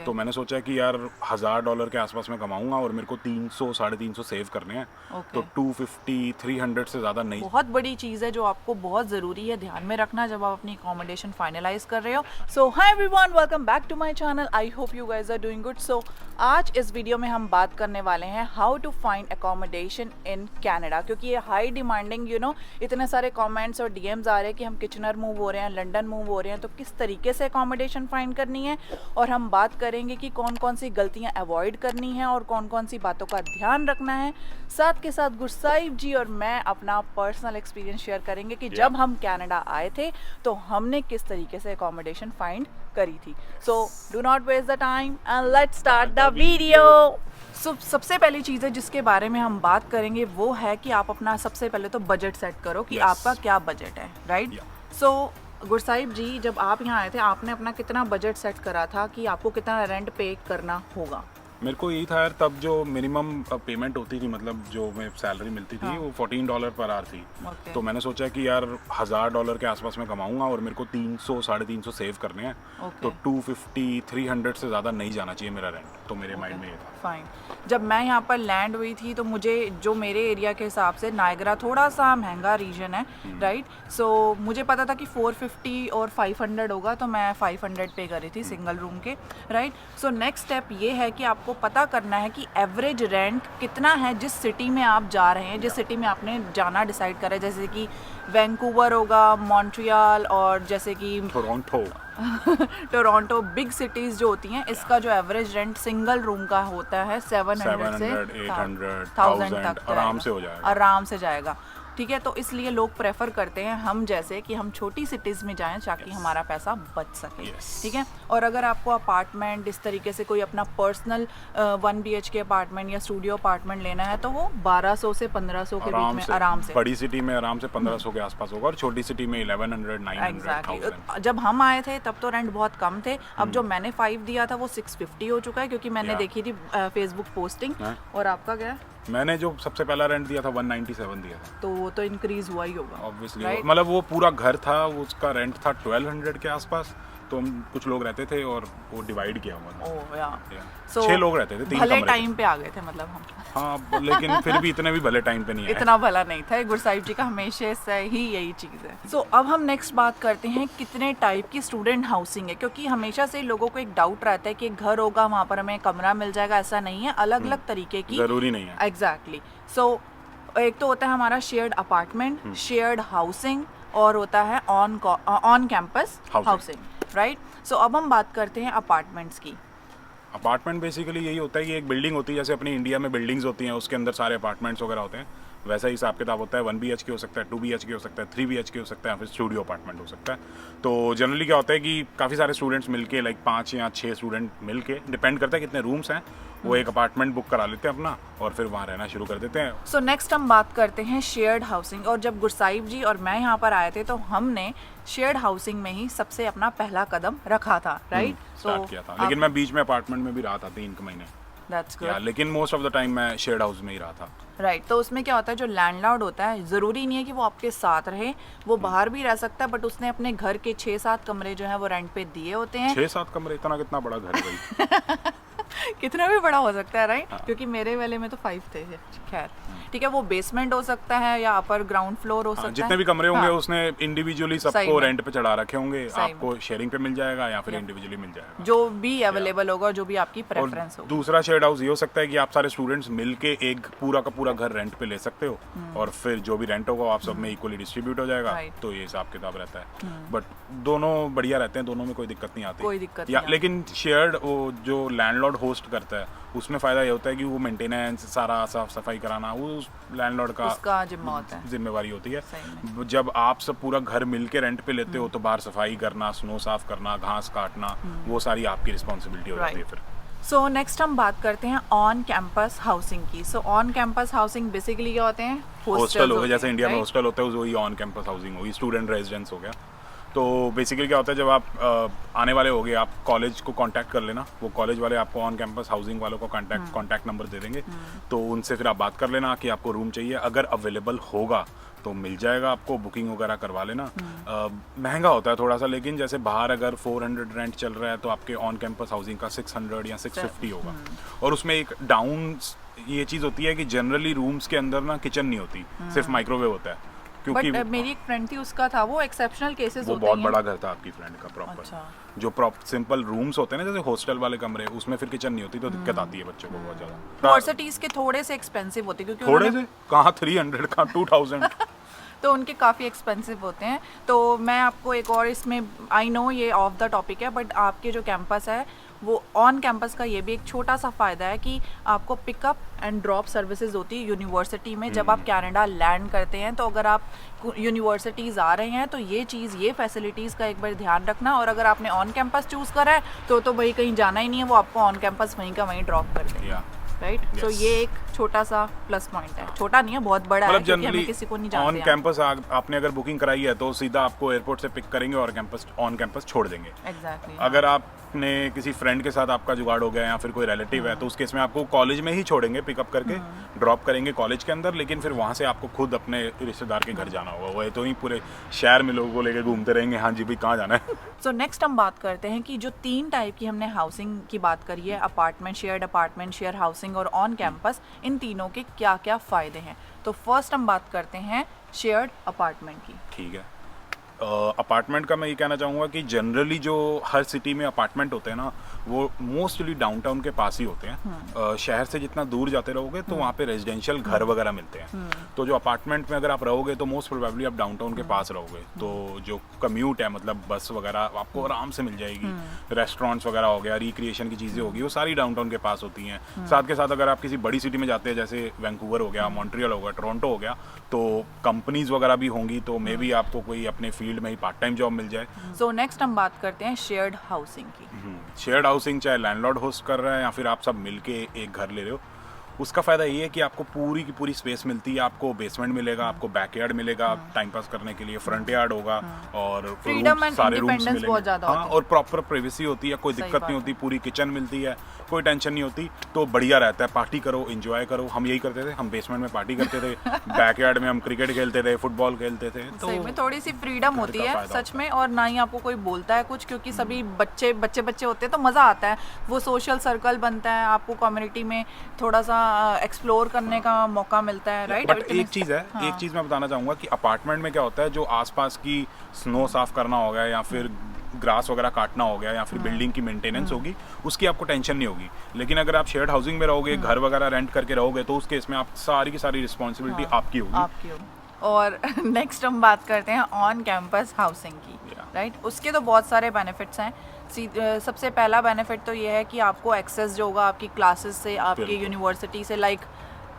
तो मैंने सोचा कि यार $1000 के आसपास मैं कमाऊंगा और मेरे को 300-350 सेव करने हैं। तो 250-300 से ज़्यादा नहीं। बहुत बड़ी चीज़ है जो आपको बहुत ज़रूरी है ध्यान में रखना जब आप अपनी अकोमोडेशन फाइनलाइज कर रहे हो। So hi everyone, welcome back to my channel. I hope you guys are doing good. So आज इस वीडियो में हम बात करने वाले हैं how to find accommodation in Canada, क्योंकि ये हाई डिमांडिंग इतने सारे कमेंट्स और डीएम्स आ रहे हैं कि हम किचनर मूव हो रहे हैं, लंदन मूव हो रहे हैं, तो किस तरीके से अकोमोडेशन फाइंड करनी है। और हम बात करेंगे कि कौन कौन सी गलतियां अवॉइड करनी है और कौन कौन सी बातों का ध्यान रखना है। साथ के साथ गुरसाहिब जी और मैं अपना पर्सनल एक्सपीरियंस शेयर करेंगे कि जब हम कनाडा आए थे तो हमने किस तरीके से अकोमोडेशन फाइंड करी थी। So do not waste the time and let's start the video. सबसे पहली चीज़ है जिसके बारे में हम बात करेंगे वो है कि आप अपना सबसे पहले तो बजट सेट करो कि आपका क्या बजट है, राइट। सो गुरसाहिब जी, जब आप यहाँ आए थे आपने अपना कितना बजट सेट करा था कि आपको कितना रेंट पे करना होगा? मेरे को यही था यार, तब जो मिनिमम पेमेंट होती थी, मतलब जो मैं सैलरी मिलती थी वो $14 पर आवर थी। तो मैंने सोचा कि यार $1000 के आसपास मैं कमाऊंगा और मेरे को 300-350 सेव करने हैं। तो 250-300 से ज़्यादा नहीं जाना चाहिए मेरा रेंट। तो मेरे माइंड में ये था। फाइन। जब मैं यहाँ पर लैंड हुई थी तो मुझे जो मेरे एरिया के हिसाब से नायगरा थोड़ा सा महंगा रीजन है, राइट। सो मुझे पता था कि 450 और 500 होगा, तो मैं 500 पे करी थी सिंगल रूम के, राइट। सो नेक्स्ट स्टेप ये है कि आपको पता करना है कि एवरेज रेंट कितना है जिस सिटी में आप जा रहे हैं, जिस सिटी में आपने जाना डिसाइड करा है। जैसे कि वैंकूवर होगा, मॉन्ट्रियल और जैसे कि टोरंटो, बिग सिटीज़ जो होती हैं, इसका जो एवरेज रेंट सिंगल रूम का होता है 700 से 1000 तक आराम से जाएगा, ठीक है। तो इसलिए लोग प्रेफर करते हैं हम जैसे कि हम छोटी सिटीज़ में जाएं ताकि हमारा पैसा बच सके, ठीक है। और अगर आपको अपार्टमेंट इस तरीके से कोई अपना पर्सनल 1 BHK अपार्टमेंट या स्टूडियो अपार्टमेंट लेना है तो वो 1200 से 1500 के बीच में आराम से, बड़ी सिटी में आराम से 1500 के आसपास होगा और छोटी सिटी में 1100-900। एग्जैक्टली। जब हम आए थे तब तो रेंट बहुत कम थे। अब जो मैंने 5 दिया था वो 650 हो चुका है, क्योंकि मैंने देखी थी फेसबुक पोस्टिंग। और आपका क्या है? मैंने जो सबसे पहला रेंट दिया था 197 दिया था। तो वो तो इंक्रीज हुआ ही होगा ऑब्वियसली, मतलब वो पूरा घर था, उसका रेंट था 1200 के आसपास। तो हम कुछ लोग रहते थे और वो डिवाइड किया हुआ था। ओह या। 6 लोग रहते थे, 3 भले कमरे टाइम पे आ गए थे मतलब हम। हाँ, लेकिन फिर भी इतने भी भले टाइम पे नहीं है। इतना भला नहीं था। गुरसाहिब जी का हमेशा से ही यही चीज़ है। सो अब हम नेक्स्ट बात करते हैं कितने टाइप की स्टूडेंट हाउसिंग है, क्योंकि हमेशा से लोगों को एक डाउट रहता है कि घर होगा वहाँ पर हमें कमरा मिल जाएगा। ऐसा नहीं है, अलग अलग तरीके की, जरूरी नहीं है। एग्जैक्टली। सो एक तो होता है हमारा शेयर्ड अपार्टमेंट, शेयर्ड हाउसिंग, और होता है ऑन कैंपस हाउसिंग, राइट। सो अब हम बात करते हैं अपार्टमेंट्स की। अपार्टमेंट बेसिकली यही होता है कि एक बिल्डिंग होती है, जैसे अपनी इंडिया में बिल्डिंग्स होती हैं, उसके अंदर सारे अपार्टमेंट्स वगैरह होते हैं। वैसा ही हिसाब किताब होता है। 1 BHK हो सकता है, 2 BHK हो सकता है, 3 BHK हो सकता है, फिर स्टूडियो अपार्टमेंट हो सकता है। तो जनरली क्या होता है कि काफ़ी सारे स्टूडेंट्स मिलके, लाइक 5 या 6 स्टूडेंट मिलके, डिपेंड करता है कितने रूम्स हैं, वो एक अपार्टमेंट बुक करा लेते हैं अपना और फिर वहाँ रहना शुरू कर देते हैं। सो नेक्स्ट हम बात करते हैं शेयर्ड हाउसिंग। और जब गुरसाहिब जी और मैं यहाँ पर आए थे तो हमने शेयर्ड हाउसिंग में ही सबसे अपना पहला कदम रखा था, राइट। स्टार्ट किया था, लेकिन मैं बीच में अपार्टमेंट में भी रहा था 3 महीने। That's good. लेकिन मोस्ट ऑफ द टाइम मैं शेयर्ड हाउस में ही रहा था। राइट। तो उसमें क्या होता है, जो लैंडलॉर्ड होता है ज़रूरी नहीं है कि वो आपके साथ रहे, वो बाहर भी रह सकता है, बट उसने अपने घर के 6-7 कमरे जो है वो रेंट पे दिए होते हैं। 6-7 कमरे, इतना कितना बड़ा घर है भाई। कितना भी बड़ा हो सकता है, राइट। क्योंकि मेरे वाले में तो 5 थे, खैर ठीक है। वो बेसमेंट हो सकता है या अपर ग्राउंड फ्लोर हो सकता है। जितने भी कमरे होंगे उसने इंडिविजुअली सबको रेंट पे चढ़ा रखे होंगे। आपको शेयरिंग पे मिल जाएगा या फिर इंडिविजुअली मिल जाएगा, जो भी अवेलेबल होगा, जो भी आपकी प्रेफरेंस हो। दूसरा शेयर्ड हाउस ये हो सकता है कि आप सारे स्टूडेंट्स मिलके एक पूरा का पूरा घर रेंट पे ले सकते हो और फिर जो भी रेंट होगा आप सब में इक्वली डिस्ट्रीब्यूट हो जाएगा। तो ये हिसाब किताब रहता है। बट दोनों बढ़िया रहते हैं, दोनों में कोई दिक्कत नहीं आती, कोई दिक्कत नहीं। लेकिन शेयर्ड जो लैंडलॉर्ड होस्ट करता है उसमें फ़ायदा ये होता है कि वो मेंटेनेंस, सारा साफ सफाई कराना वो उस लैंडलॉर्ड का जिम्मेवारी होती है। जब आप सब पूरा घर मिल के रेंट पे लेते हो तो बाहर सफाई करना, स्नो साफ करना, घास काटना, वो सारी आपकी रिस्पॉन्सिबिलिटी हो जाती है फिर। सो नेक्स्ट हम बात करते हैं ऑन कैंपस हाउसिंग की। So on campus housing basically क्या होते हैं? हॉस्टल हो गया, जैसे इंडिया में हॉस्टल होता है वही ऑन कैंपस हाउसिंग होगी, स्टूडेंट रेजिडेंस हो गया। तो बेसिकली क्या होता है, जब आप आने वाले होगे आप कॉलेज को कांटेक्ट कर लेना, वो कॉलेज वाले आपको ऑन कैंपस हाउसिंग वालों को कांटेक्ट नंबर दे देंगे। तो उनसे फिर आप बात कर लेना कि आपको रूम चाहिए। अगर अवेलेबल होगा तो मिल जाएगा आपको, बुकिंग वगैरह करवा लेना। महंगा होता है थोड़ा सा, लेकिन जैसे बाहर अगर 400 रेंट चल रहा है तो आपके ऑन कैंपस हाउसिंग का 600 या 650 होगा। और उसमें एक डाउन ये चीज़ होती है कि जनरली रूम्स के अंदर ना किचन नहीं होती, सिर्फ माइक्रोवेव होता है। क्योंकि मेरी एक फ्रेंड थी, उसका था वो एक्सेप्शनल केसेस वो होते बहुत हैं। बड़ा घर था आपकी फ्रेंड का प्रॉपर। अच्छा। जो सिंपल रूम्स होते हैं ना, जैसे हॉस्टल वाले कमरे, उसमें फिर किचन नहीं होती तो दिक्कत आती है बच्चों को बहुत ज़्यादा। यूनिवर्सिटीज के थोड़े से एक्सपेंसिव होते हैं, क्योंकि थोड़े से कहाँ 300 का 2000 तो उनके काफ़ी एक्सपेंसिव होते हैं। तो मैं आपको एक और इसमें, आई नो ये ऑफ द टॉपिक है, बट आपके जो कैंपस है वो ऑन कैंपस का ये भी एक छोटा सा फ़ायदा है कि आपको पिकअप एंड ड्रॉप सर्विसेज होती है यूनिवर्सिटी में। जब आप कनाडा लैंड करते हैं तो अगर आप यूनिवर्सिटीज़ आ रहे हैं तो ये फैसिलिटीज़ का एक बार ध्यान रखना। और अगर आपने ऑन कैंपस चूज़ करा है तो भाई कहीं जाना ही नहीं है, वो आपको ऑन कैंपस वहीं का वहीं ड्रॉप कर देंगे। राइट, सो ये एक छोटा सा प्लस पॉइंट है। छोटा नहीं है, बहुत बड़ा है, क्योंकि हमें किसी को नहीं जानते। ऑन कैंपस आपने अगर बुकिंग कराई है तो सीधा आपको एयरपोर्ट से पिक करेंगे और ऑन कैंपस छोड़ देंगे। एग्जैक्टली। अगर आपने किसी फ्रेंड के साथ आपका जुगाड़ हो गया या फिर कोई रिलेटिव है तो उस केस में आपको कॉलेज में ही छोड़ेंगे, पिकअप करके ड्रॉप करेंगे कॉलेज के अंदर, लेकिन फिर वहाँ से आपको खुद अपने रिश्तेदार के घर जाना होगा। वो तो ही पूरे शहर में लोगों को लेके घूमते रहेंगे, हाँ जी भाई कहाँ जाना है। सो नेक्स्ट हम बात करते हैं कि जो 3 टाइप की हमने हाउसिंग की बात करी है, अपार्टमेंट, शेयर हाउसिंग और ऑन कैंपस, इन तीनों के क्या क्या फ़ायदे हैं। तो फर्स्ट हम बात करते हैं शेयर्ड अपार्टमेंट की। ठीक है, अपार्टमेंट का मैं ये कहना चाहूँगा कि जनरली जो हर सिटी में अपार्टमेंट होते हैं ना, वो मोस्टली डाउनटाउन के पास ही होते हैं। शहर से जितना दूर जाते रहोगे तो वहाँ पे रेजिडेंशियल घर वगैरह मिलते हैं। तो जो अपार्टमेंट में अगर आप रहोगे तो मोस्ट प्रोबेबली आप डाउनटाउन के पास रहोगे, तो जो कम्यूट है, मतलब बस वगैरह आपको आराम से मिल जाएगी। रेस्टोरेंट्स वगैरह हो गया, रिक्रिएशन की चीज़ें होगी, वो सारी डाउनटाउन के पास होती हैं। साथ के साथ अगर आप किसी बड़ी सिटी में जाते हैं, जैसे वैंकूवर हो गया, मॉन्ट्रियल हो गया, टोरंटो हो गया, तो कंपनीज वगैरह भी होंगी, तो मे बी आपको कोई अपने फील्ड में ही पार्ट टाइम जॉब मिल जाए। सो नेक्स्ट हम बात करते हैं शेयर्ड हाउसिंग की। शेयर्ड हाउसिंग चाहे लैंडलॉर्ड होस्ट कर रहा है या फिर आप सब मिलके एक घर ले रहे हो, उसका फ़ायदा ये है कि आपको पूरी की पूरी स्पेस मिलती है। आपको बेसमेंट मिलेगा, आपको बैकयार्ड मिलेगा टाइम पास करने के लिए, फ्रंट यार्ड होगा और फ्रीडम एंड सारे रूम्स इंडिपेंडेंस मिलेंगे। बहुत ज़्यादा हाँ, और प्रॉपर प्राइवेसी होती है, कोई दिक्कत नहीं होती, पूरी किचन मिलती है, कोई टेंशन नहीं होती, तो बढ़िया रहता है। पार्टी करो, एंजॉय करो। हम यही करते थे, हम बेसमेंट में पार्टी करते थे, बैकयार्ड में हम क्रिकेट खेलते थे, फुटबॉल खेलते थे। तो सही में थोड़ी सी फ्रीडम होती है सच में, और ना ही आपको कोई बोलता है कुछ, क्योंकि सभी बच्चे होते हैं तो मज़ा आता है। वो सोशल सर्कल बनता है, आपको कम्युनिटी में थोड़ा सा एक्सप्लोर करने का मौका मिलता है। राइट, बट एक चीज़ है, एक चीज़ मैं बताना चाहूँगा कि अपार्टमेंट में क्या होता है, जो आसपास की स्नो साफ करना हो गया या फिर ग्रास वगैरह काटना हो गया या फिर बिल्डिंग की मेंटेनेंस होगी, उसकी आपको टेंशन नहीं होगी। लेकिन अगर आप शेयर्ड हाउसिंग में रहोगे, घर वगैरह रेंट करके रहोगे, तो उस केस में आप सारी की सारी रिस्पॉन्सिबिलिटी आपकी होगी। और नेक्स्ट हम बात करते हैं ऑन कैंपस हाउसिंग की। राइट, उसके तो बहुत सारे बेनिफिट्स हैं। सबसे पहला बेनिफिट तो ये है कि आपको एक्सेस जो होगा आपकी क्लासेस से, आपकी यूनिवर्सिटी से, लाइक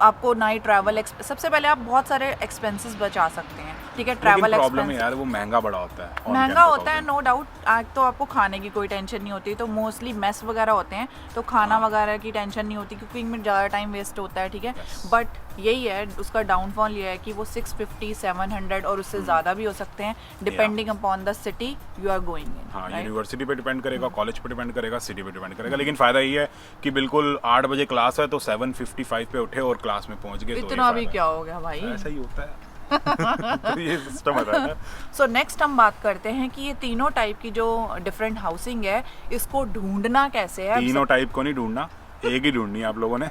आपको नाइट ट्रैवल, सबसे पहले आप बहुत सारे एक्सपेंसेस बचा सकते हैं। ठीक है, ट्रैवल प्रॉब्लम है यार, वो महंगा बड़ा होता है। महंगा होता है, नो डाउट। आज तो आपको खाने की कोई टेंशन नहीं होती, तो मोस्टली मेस वगैरह होते हैं, तो खाना वगैरह की टेंशन नहीं होती, क्योंकि इनमें ज़्यादा टाइम वेस्ट होता है। ठीक है, बट यही है उसका डाउनफॉल, ये है कि वो 650, 700 और उससे ज़्यादा भी हो सकते हैं, depending upon the city you are going in. हाँ, यूनिवर्सिटी पे डिपेंड करेगा, कॉलेज पे डिपेंड करेगा, सिटी पे डिपेंड करेगा। लेकिन फ़ायदा ये है कि बिल्कुल 8 बजे क्लास है तो 7:55 पे उठे और क्लास में पहुंच गए। इतना भी क्या हो गया भाई, ऐसा ही होता है। तो ये सिस्टम है। सो नेक्स्ट हम बात करते हैं कि ये तीनों टाइप की जो डिफरेंट हाउसिंग है, इसको ढूंढना कैसे है। तीनों टाइप को नहीं ढूंढना, एक ही ढूंढनी है आप लोगों ने।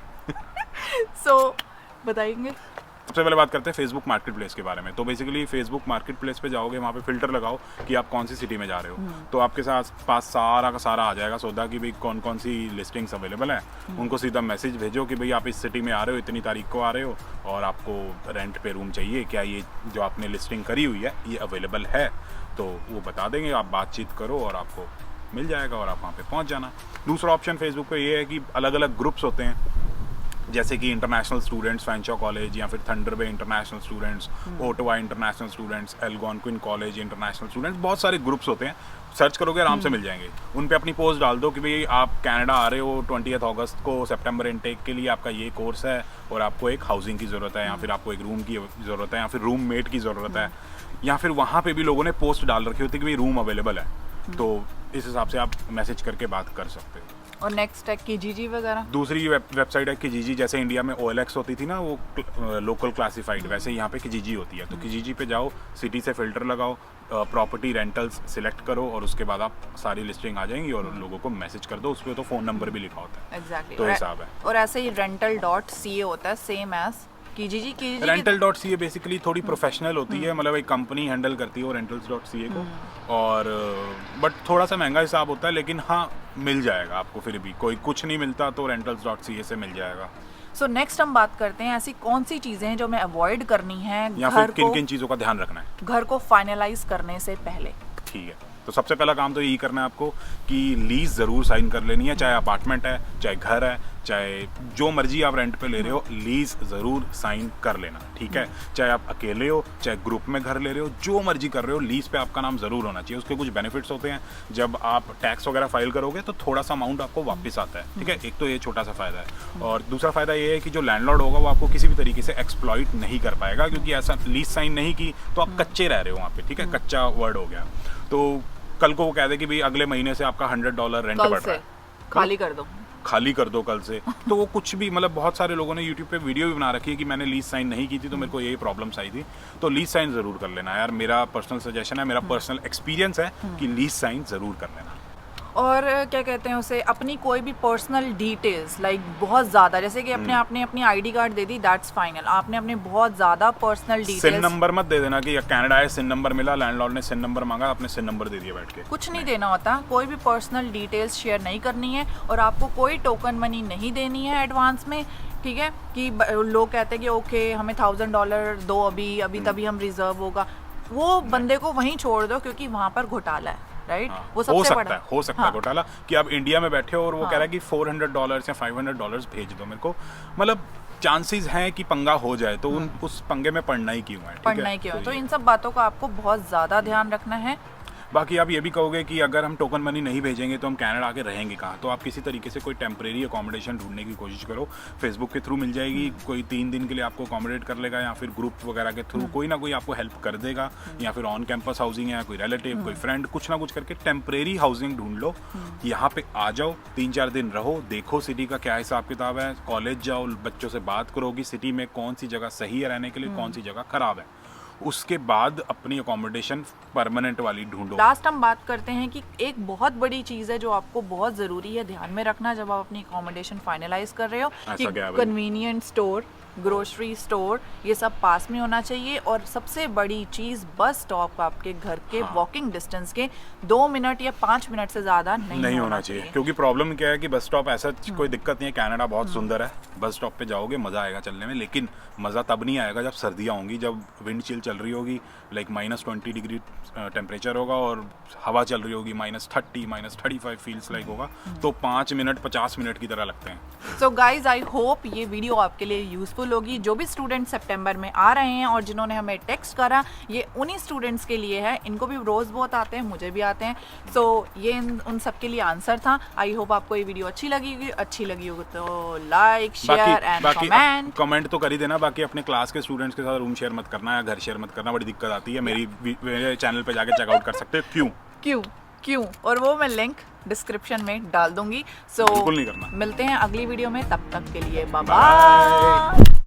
सो बताएंगे। सबसे पहले बात करते हैं फेसबुक मार्केट प्लेस के बारे में। तो बेसिकली फेसबुक मार्केट प्लेस पे जाओगे, वहाँ पे फिल्टर लगाओ कि आप कौन सी सिटी में जा रहे हो, तो आपके साथ पास सारा का सारा आ जाएगा सौदा कि भाई कौन कौन सी लिस्टिंग्स अवेलेबल है। उनको सीधा मैसेज भेजो कि भाई आप इस सिटी में आ रहे हो, इतनी तारीख को आ रहे हो और आपको रेंट पे रूम चाहिए, क्या ये जो आपने लिस्टिंग करी हुई है ये अवेलेबल है, तो वो बता देंगे। आप बातचीत करो और आपको मिल जाएगा और आप वहाँ पे पहुँच जाना। दूसरा ऑप्शन फेसबुक पे ये है कि अलग अलग ग्रुप्स होते हैं, जैसे कि इंटरनेशनल स्टूडेंट्स फैंशो कॉलेज या फिर Thunder Bay international students, Ottawa international students, Algonquin college international students, बहुत सारे ग्रुप्स होते हैं। सर्च करोगे आराम से मिल जाएंगे। उन पे अपनी पोस्ट डाल दो कि भाई आप कनाडा आ रहे हो 20 अगस्त को, सितंबर इनटेक के लिए आपका ये कोर्स है और आपको एक हाउसिंग की ज़रूरत है या फिर आपको एक रूम की ज़रूरत है या फिर रूममेट की ज़रूरत है, या फिर वहाँ पे भी लोगों ने पोस्ट डाल रखी होती है कि भाई रूम अवेलेबल है, तो इस हिसाब से आप मैसेज करके बात कर सकते हो। और नेक्स्ट है Kijiji वगैरह। दूसरी वेबसाइट है Kijiji, जैसे इंडिया में OLX होती थी ना वो लोकल क्लासिफाइड, वैसे यहाँ पे Kijiji होती है। तो Kijiji पे जाओ, सिटी से फिल्टर लगाओ, प्रॉपर्टी रेंटल्स सिलेक्ट करो और उसके बाद आप सारी लिस्टिंग आ जाएंगी और लोगों को मैसेज कर दो। उस पर तो फ़ोन नंबर भी लिखा होता है। एग्जैक्टली तो हिसाब है। और ऐसे ही rental.ca होता है, same as Kijiji। Rental.ca basically थोड़ी प्रोफेशनल होती है, मतलब एक कंपनी हैंडल करती है वो Rentals.ca को, और बट थोड़ा सा महंगा हिसाब होता है, लेकिन हाँ मिल जाएगा आपको। फिर भी कोई कुछ नहीं मिलता तो Rentals.ca से मिल जाएगा। सो नेक्स्ट हम बात करते हैं ऐसी कौन सी चीज़ें हैं जो हमें अवॉइड करनी है या फिर किन किन चीज़ों का ध्यान रखना है घर को फाइनलाइज करने से पहले। ठीक है, तो सबसे पहला काम तो यही करना है आपको कि लीज ज़रूर साइन कर लेनी है, चाहे अपार्टमेंट है, चाहे घर है, चाहे जो मर्जी आप रेंट पे ले रहे हो, लीज ज़रूर साइन कर लेना। ठीक है, चाहे आप अकेले हो, चाहे ग्रुप में घर ले रहे हो, जो मर्जी कर रहे हो, लीज पे आपका नाम ज़रूर होना चाहिए। उसके कुछ बेनिफिट्स होते हैं, जब आप टैक्स वगैरह फाइल करोगे तो थोड़ा सा अमाउंट आपको वापस आता है। ठीक है, एक तो ये छोटा सा फ़ायदा है, और दूसरा फ़ायदा ये है कि जो लैंडलॉर्ड होगा वो आपको किसी भी तरीके से एक्सप्लॉइट नहीं कर पाएगा, क्योंकि ऐसा लीज साइन नहीं की तो आप कच्चे रह रहे हो वहाँ पे। ठीक है, कच्चा वर्ड हो गया, तो कल को वो कह दे कि भाई अगले महीने से आपका $100 रेंट बढ़ रहा है, खाली कर दो, खाली कर दो कल से। तो वो कुछ भी, मतलब बहुत सारे लोगों ने यूट्यूब पे वीडियो भी बना रखी है कि मैंने लीज साइन नहीं की थी तो मेरे को यही प्रॉब्लम्स आई थी। तो लीज साइन ज़रूर कर लेना यार, मेरा पर्सनल सजेशन है, मेरा पर्सनल एक्सपीरियंस है कि लीज साइन ज़रूर कर लेना। और क्या कहते हैं उसे, अपनी कोई भी पर्सनल डिटेल्स लाइक बहुत ज़्यादा, जैसे कि आपने अपनी ID card they the, that's final. आपने अपने बहुत ज़्यादा पर्सनल सिन डिटेल्स, नंबर मत दे देना कि कनाडा है सिन नंबर मिला, लैंडलॉर्ड ने सिन नंबर मांगा, आपने सिन नंबर दे दिया बैठ के। कुछ नहीं देना होता। कोई भी पर्सनल डिटेल्स शेयर नहीं करनी है, और आपको कोई टोकन मनी नहीं देनी है एडवांस में। ठीक है, कि लोग कहते हैं कि ओके हमें $1000 दो अभी तभी हम रिजर्व होगा, वो बंदे को वहीं छोड़ दो, क्योंकि वहाँ पर घोटाला है। राइट, वो सबसे बड़ा हो सकता है घोटाला, कि आप इंडिया में बैठे हो और वो कह रहा है कि $400 या $500 भेज दो मेरे को, मतलब चांसेस हैं कि पंगा हो जाए, तो उस पंगे में पड़ना ही क्यों है। पढ़ना ही क्यों है, तो इन सब बातों का आपको बहुत ज़्यादा ध्यान रखना है। बाकी आप ये भी कहोगे कि अगर हम टोकन मनी नहीं भेजेंगे तो हम कनाडा आके रहेंगे कहाँ, तो आप किसी तरीके से कोई टेम्परेरी अकोमोडेशन ढूंढने की कोशिश करो। फेसबुक के थ्रू मिल जाएगी, कोई 3 दिन के लिए आपको अकोमोडेट कर लेगा, या फिर ग्रुप वगैरह के थ्रू कोई ना कोई आपको हेल्प कर देगा, या फिर ऑन कैंपस हाउसिंग है, कोई रिलेटिव, कोई फ्रेंड, कुछ ना कुछ करके टेम्परेरी हाउसिंग ढूंढ लो। यहाँ पे आ जाओ, 3-4 दिन रहो, देखो सिटी का क्या हिसाब किताब है, कॉलेज जाओ, बच्चों से बात करो कि सिटी में कौन सी जगह सही है रहने के लिए, कौन सी जगह खराब है, उसके बाद अपनी अकोमोडेशन परमानेंट वाली ढूंढो। लास्ट हम बात करते हैं कि एक बहुत बड़ी चीज़ है जो आपको बहुत ज़रूरी है ध्यान में रखना जब आप अपनी अकोमोडेशन फाइनलाइज कर रहे हो, कि कन्वीनियंट स्टोर, ग्रोसरी स्टोर, ये सब पास में होना चाहिए। और सबसे बड़ी चीज़, बस स्टॉप आपके घर के वॉकिंग डिस्टेंस के 2 मिनट या 5 मिनट से ज़्यादा नहीं होना चाहिए। क्योंकि प्रॉब्लम क्या है कि बस स्टॉप ऐसा कोई दिक्कत नहीं है, कनाडा बहुत सुंदर है, बस स्टॉप पे जाओगे मज़ा आएगा चलने में, लेकिन मज़ा तब नहीं आएगा जब सर्दियाँ होंगी, जब विंड चिल चल रही होगी, लाइक -20 डिग्री टेम्परेचर होगा और हवा चल रही होगी -30, -35 फील्स लाइक होगा, तो 5 मिनट 50 मिनट की तरह लगते हैं। सो गाइज, आई होप ये वीडियो आपके लिए यूजफुल होगी। जो भी स्टूडेंट सितंबर में आ रहे हैं और जिन्होंने हमें टेक्स्ट करा, ये उन्हीं स्टूडेंट्स के लिए है, इनको भी रोज़ बहुत आते हैं, मुझे भी आते हैं। सो ये उन सब के लिए आंसर था। आई होप आपको ये वीडियो अच्छी लगी होगी तो लाइक, शेयर एंड कमेंट तो कर ही देना। बाकी अपने क्लास के स्टूडेंट्स के साथ रूम शेयर मत करना या घर शेयर मत करना, बड़ी दिक्कत आती है। मेरे चैनल पे जाके चेकआउट कर सकते हो क्यों, और वो मैं लिंक डिस्क्रिप्शन में डाल दूंगी। सो बिल्कुल नहीं करना। मिलते हैं अगली वीडियो में, तब तक के लिए बाय बाय।